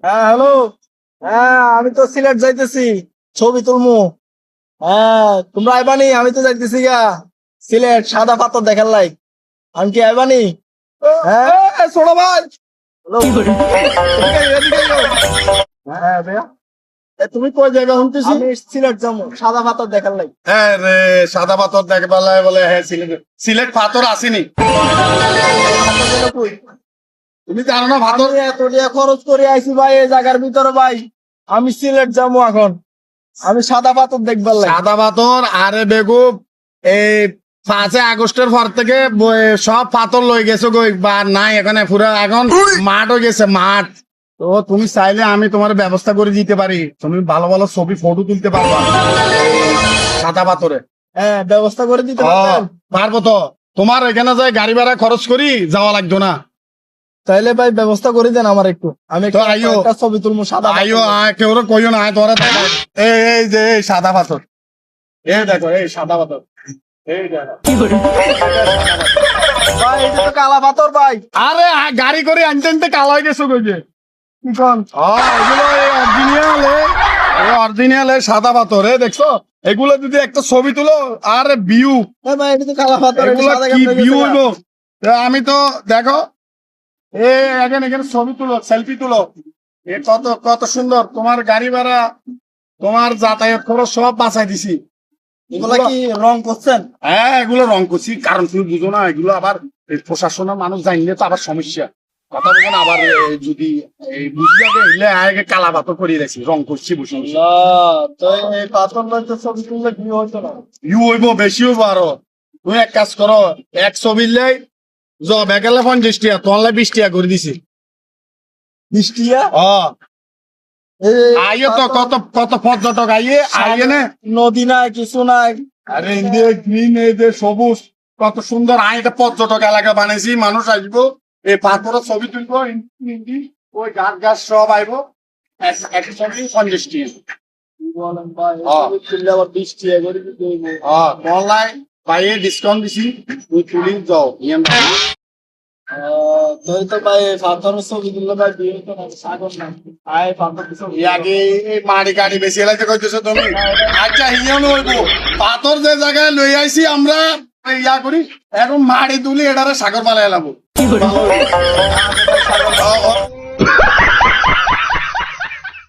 হ্যাঁ হ্যালো। হ্যাঁ আমি তো সিলেট যাইতেছি, ছবি তুলমু। হ্যাঁ তোমরা আইবানি, আমি তো যাইতেছি গা সিলেট সাদা পাথর দেখার লাই। আমি কি আইবানি? হ্যাঁ ছোট ভাই। হ্যালো, এদিকে আইও, এদিকে আইও। হ্যাঁ ভাইয়া, তুমি কই যাইবা শুনতেছি? আমি সিলেট যাবো সাদা পাথর দেখার লাই। হ্যাঁ রে, সাদা পাথর দেখবার লাগে বলে। হ্যাঁ, সিলেট সিলেট পাথর আসেনি। পাথর গেলো কই? তুমি জানো না পাথর? আমি এত টাকা খরচ করে আইছি ভাই এই জায়গার ভিতরে ভাই। আমি সিলেট যাবো এখন, আমি সাদা পাথর দেখবার লাই। সাদা পাথর আরে বেগুব, এই 5 আগস্টের পর থেকে সব পাথর লই গেছো গই বা নাই এখানে, পুরো এখন মাঠ হয়ে গেছে মাঠ। তো তুমি চাইলে আমি তোমার ব্যবস্থা করে দিতে পারি, তুমি ভালো ভালো ছবি ফটো তুলতে পারবা সাদা পাথরে। হ্যাঁ ব্যবস্থা করে দিতে ও, পারবেন? পারবো তো। তোমার এখানে যায় গাড়ি ভাড়া খরচ করি যাওয়া লাগতো না। তাইলে ভাই ব্যবস্থা করে দেন আমার একটু, আমি তো আইও। একটা ছবি তুলবো সাদা আইও, পাথর। কেউ কইও না, তোরা দেখো। এই যে এই সাদা পাথর, এই দেখো এই সাদা পাথর, এই দেখো। ভাই এটা তো কালা পাথর ভাই। আরে গাড়ি করে আনতে আনতে কালো হয়ে গেছো কই যে। কি কোন? এগুলো অরিজিনাল সাদা পাথর, দেখছো? এগুলো যদি একটা ছবি তুলো, আরে ভিউ, ভাই এটা তো কালা পাথর, এটা এগুলো সাদা কি কেমনে ভিউ গেছে হইব। গা? তো আমি তো দেখো, এখানে এখানে ছবি তুলো, সেলফি তুলো। এ কত কত সুন্দর, তোমার গাড়ি ভাড়া, তোমার যাতায়াত খরচ সব বাঁচাই দিছি। এগুলা কি রং করছেন? হ্যাঁ, এগুলো রং করছি, কারণ তুমি বুঝো না, এগুলো আবার এই প্রশাসনের মানুষ জানলে তো আবার সমস্যা। কথা বলবো না আবার, যদি এই বুঝি যাবে এলে আগে কালা পাথর করিয়ে রাখছি, রং করছি বসে বসে। না, তো এই পাথর লইতে ছবি তুললে কি হইতো না? ইউ হইব, বেশি হইব আরো। তুমি এক কাজ করো, এক ছবি লাই বেকালে 50 টাকা, তোমার 20 টাকা করে দিছি। বৃষ্টিয়া আইয়ে তো কত কত পর্যটক আইয়ে আইয়ে না। নদী নাই কিছু নাই। আরে ইন্ডিয়া গ্রিন, এই যে সবুজ, কত সুন্দর। এটা পর্যটক এলাকা বানাইছি, মানুষ আসবো, এই পাথরের ছবি তুলবো, ওই গাছ গাছ সব আইবো। এক ছবি 50 টাকা। কি বলেন ভাই, হ্যাঁ। ছবি তুললে আবার বৃষ্টিয়া করে দিতে হইবো। অনলাইন বাইরে ডিসকাউন্ট দিছি, তুই তুলি যাও তোর তো ভাই পাথরের ছবি তুললে ভাই বিয়ে হইতো না, সাগর না। আয় পাথরের ছবি। আগে এই মাটি কাটি বেশি এলাইতে কইতেছো তুমি। আচ্ছা হিয়ান হইবো, পাথর যে জায়গায় লই আইছি আমরা ইয়া করি, এখন মাটি তুলি এটারে সাগর পালা এলাবো। সাগর